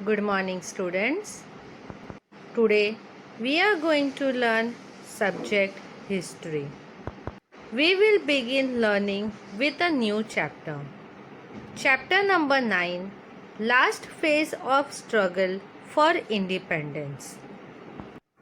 Good morning, students. Today we are going to learn subject history. We will begin learning with a new chapter. Chapter number 9, Last Phase of Struggle for Independence.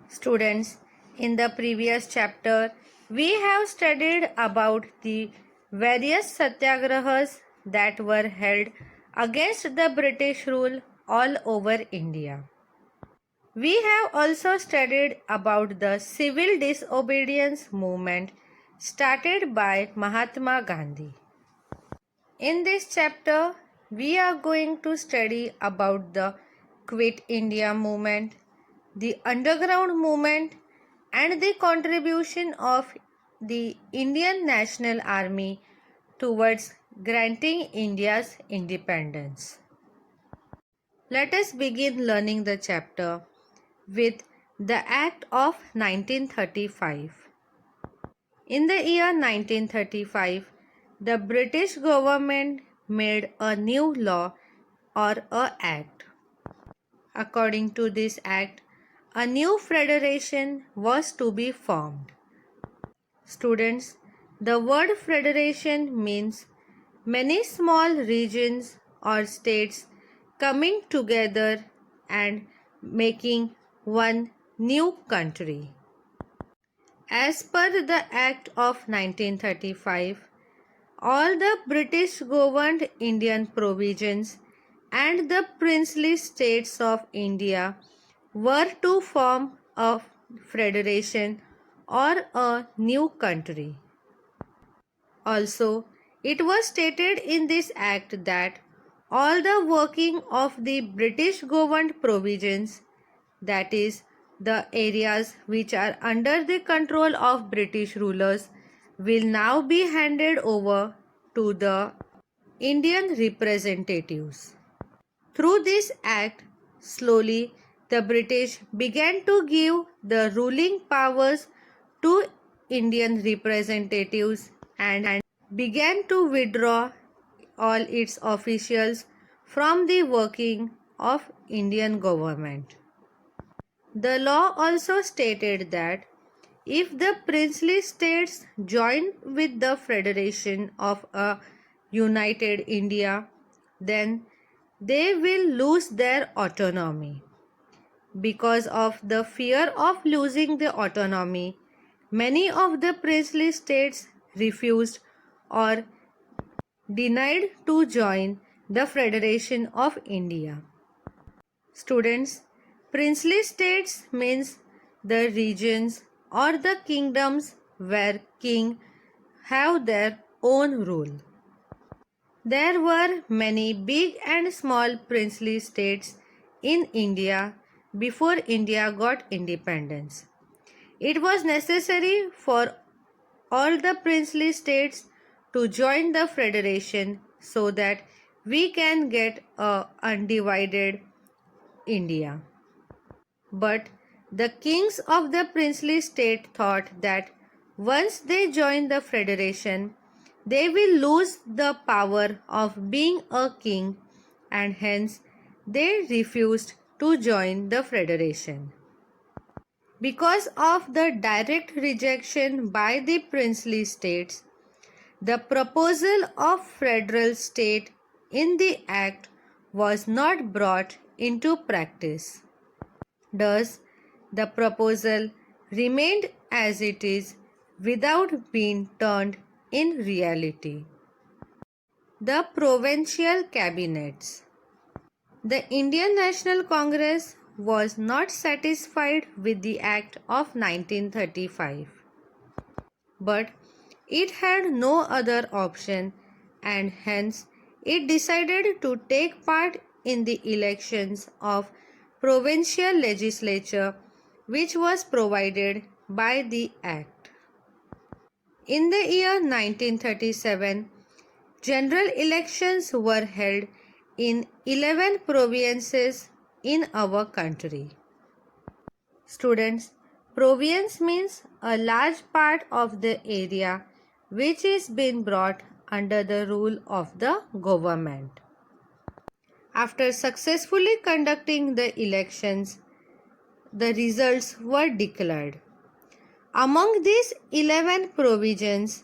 Students, in the previous chapter, we have studied about the various satyagrahas that were held against the British rule all over India. We have also studied about the civil disobedience movement started by Mahatma Gandhi. In this chapter, we are going to study about the Quit India movement, the underground movement, and the contribution of the Indian National Army towards granting India's independence. Let us begin learning the chapter with the Act of 1935. In the year 1935, the British government made a new law or a act. According to this act, a new federation was to be formed. Students, the word federation means many small regions or states coming together and making one new country. As per the Act of 1935, all the British governed Indian provinces and the princely states of India were to form a federation or a new country. Also, it was stated in this act that all the working of the British governed provinces, that is, the areas which are under the control of British rulers, will now be handed over to the Indian representatives. Through this act, slowly the British began to give the ruling powers to Indian representatives and began to withdraw all its officials from the working of Indian government. The law also stated that if the princely states join with the federation of a united India, then they will lose their autonomy. Because of the fear of losing the autonomy, many of the princely states refused or denied to join the Federation of India. Students, princely states means the regions or the kingdoms where king have their own rule. There were many big and small princely states in India before India got independence. It was necessary for all the princely states to join the federation so that we can get a undivided India. But the kings of the princely state thought that once they join the federation, they will lose the power of being a king, and hence they refused to join the federation. Because of the direct rejection by the princely states, the proposal of federal state in the act was not brought into practice. Thus, the proposal remained as it is without being turned in reality. The provincial cabinets. The Indian National Congress was not satisfied with the Act of 1935, but it had no other option and hence it decided to take part in the elections of provincial legislature which was provided by the Act. In the year 1937, general elections were held in 11 provinces in our country. Students, province means a large part of the area which is being brought under the rule of the government. After successfully conducting the elections, the results were declared. Among these 11 provisions,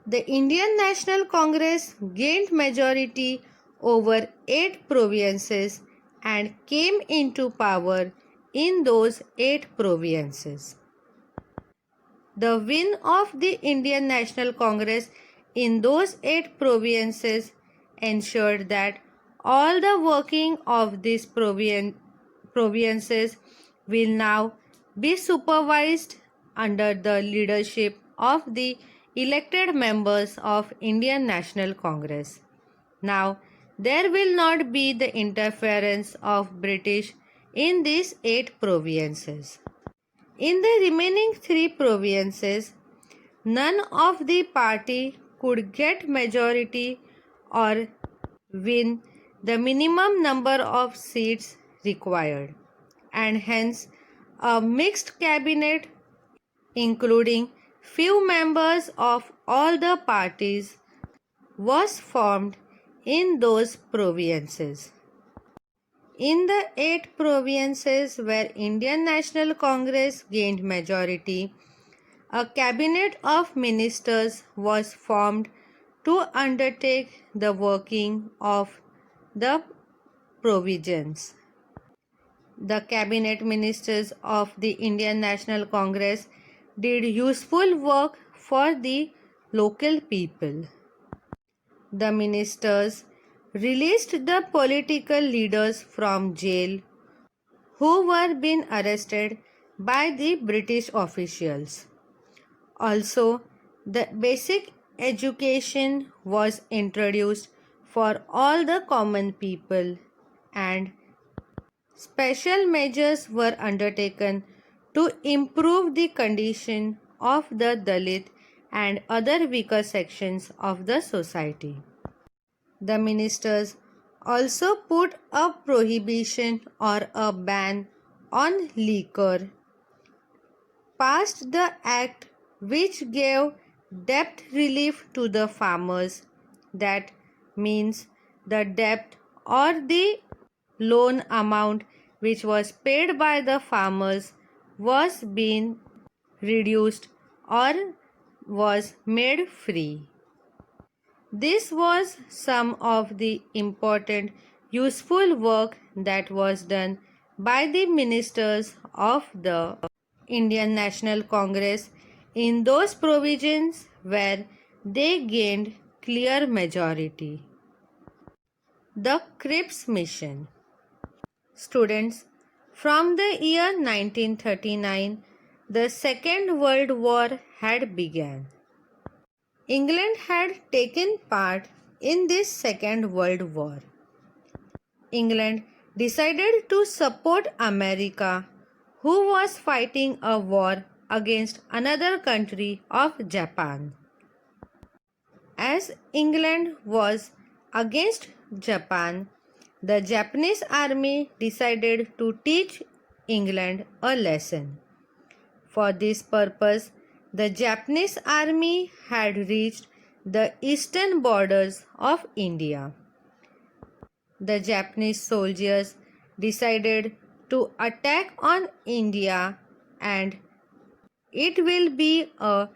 the Indian National Congress gained majority over 8 provinces and came into power in those 8 provinces. The win of the Indian National Congress in those 8 provinces ensured that all the working of these provinces will now be supervised under the leadership of the elected members of Indian National Congress. Now, there will not be the interference of British in these 8 provinces. In the remaining 3 provinces, none of the party could get majority or win the minimum number of seats required, and hence a mixed cabinet including few members of all the parties was formed in those provinces. In the 8 provinces where Indian National Congress gained majority, a cabinet of ministers was formed to undertake the working of the provisions. The cabinet ministers of the Indian National Congress did useful work for the local people. The ministers released the political leaders from jail who were being arrested by the British officials. Also, the basic education was introduced for all the common people and special measures were undertaken to improve the condition of the Dalit and other weaker sections of the society. The ministers also put a prohibition or a ban on liquor, passed the act which gave debt relief to the farmers. That means the debt or the loan amount which was paid by the farmers was being reduced or was made free. This was some of the important useful work that was done by the ministers of the Indian National Congress in those provisions where they gained clear majority. The Cripps Mission. Students, from the year 1939, the Second World War had begun. England had taken part in this Second World War. England decided to support America, who was fighting a war against another country of Japan. As England was against Japan, the Japanese army decided to teach England a lesson. For this purpose, the Japanese army had reached the eastern borders of India. The Japanese soldiers decided to attack on India, and it will be a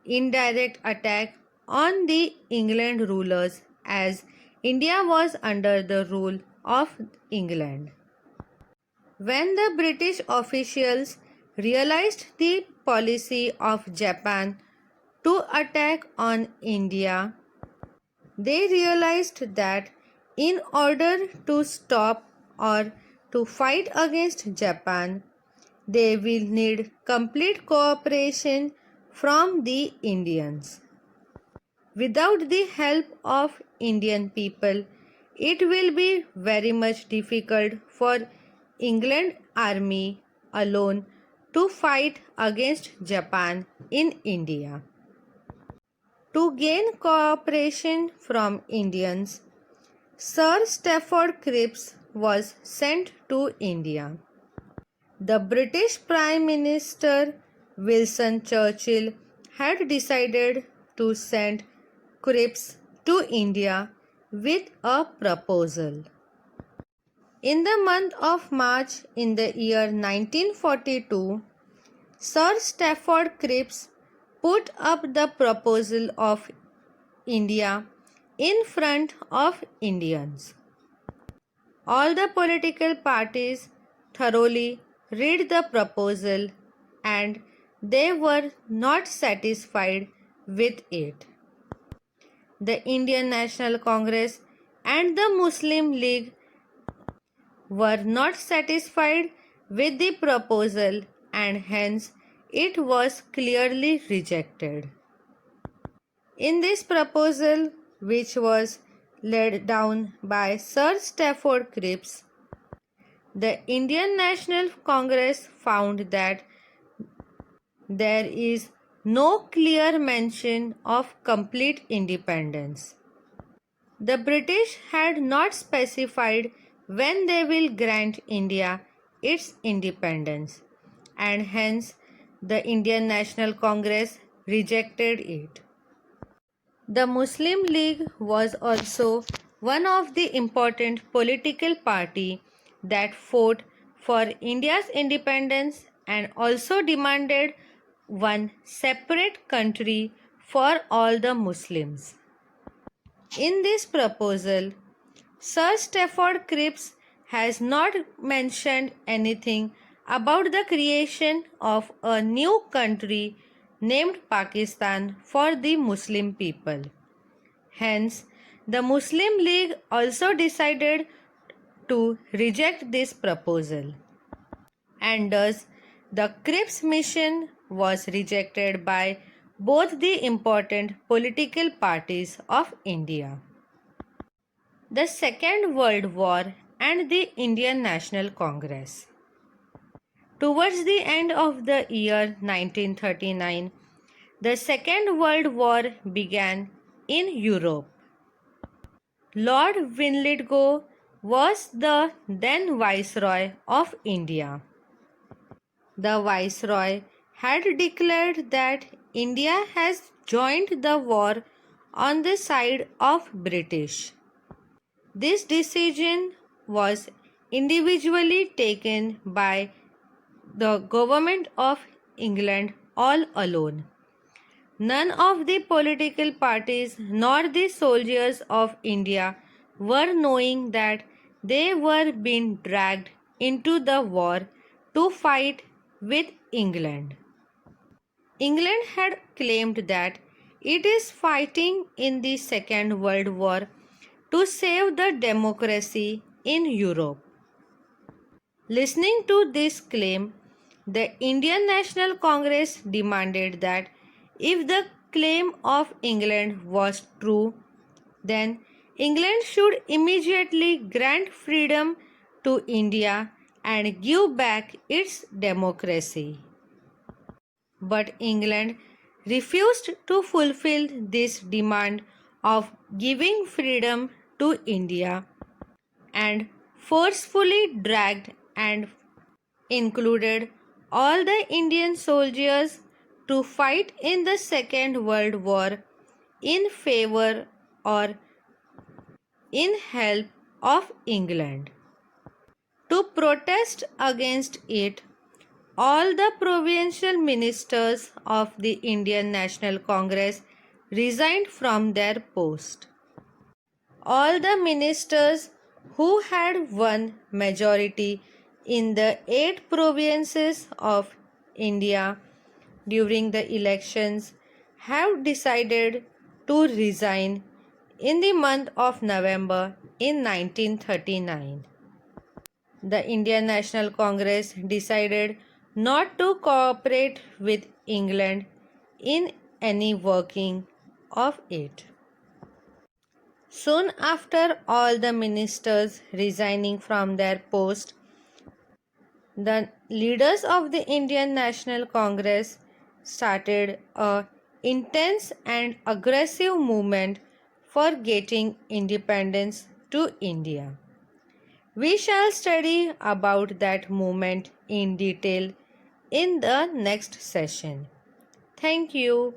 indirect attack on the England rulers as India was under the rule of England. When the British officials realized the policy of Japan to attack on India, they realized that in order to stop or to fight against Japan, they will need complete cooperation from the Indians. Without the help of Indian people, it will be very much difficult for England army alone to fight against Japan in India. To gain cooperation from Indians, Sir Stafford Cripps was sent to India. The British Prime Minister Winston Churchill had decided to send Cripps to India with a proposal. In the month of March in the year 1942, Sir Stafford Cripps put up the proposal of India in front of Indians. All the political parties thoroughly read the proposal and they were not satisfied with it. The Indian National Congress and the Muslim League were not satisfied with the proposal and hence it was clearly rejected. In this proposal, which was laid down by Sir Stafford Cripps, the Indian National Congress found that there is no clear mention of complete independence. The British had not specified when they will grant India its independence, and hence the Indian National Congress rejected it. The Muslim League was also one of the important political party that fought for India's independence and also demanded one separate country for all the Muslims. In this proposal, Sir Stafford Cripps has not mentioned anything about the creation of a new country named Pakistan for the Muslim people. Hence, the Muslim League also decided to reject this proposal. And thus, the Cripps mission was rejected by both the important political parties of India. The Second World War and the Indian National Congress. Towards the end of the year 1939, the Second World War began in Europe. Lord Linlithgow was the then Viceroy of India. The Viceroy had declared that India has joined the war on the side of British. This decision was individually taken by the government of England all alone. None of the political parties nor the soldiers of India were knowing that they were being dragged into the war to fight with England. England had claimed that it is fighting in the Second World War to save the democracy in Europe. Listening to this claim, the Indian National Congress demanded that if the claim of England was true, then England should immediately grant freedom to India and give back its democracy. But England refused to fulfill this demand of giving freedom to India and forcefully dragged and included all the Indian soldiers to fight in the Second World War in favor or in help of England. To protest against it, all the provincial ministers of the Indian National Congress resigned from their post. All the ministers who had won majority in the 8 provinces of India during the elections have decided to resign in the month of November in 1939. The Indian National Congress decided not to cooperate with England in any working of it. Soon after all the ministers resigning from their post, the leaders of the Indian National Congress started a intense and aggressive movement for getting independence to India. We shall study about that movement in detail in the next session. Thank you.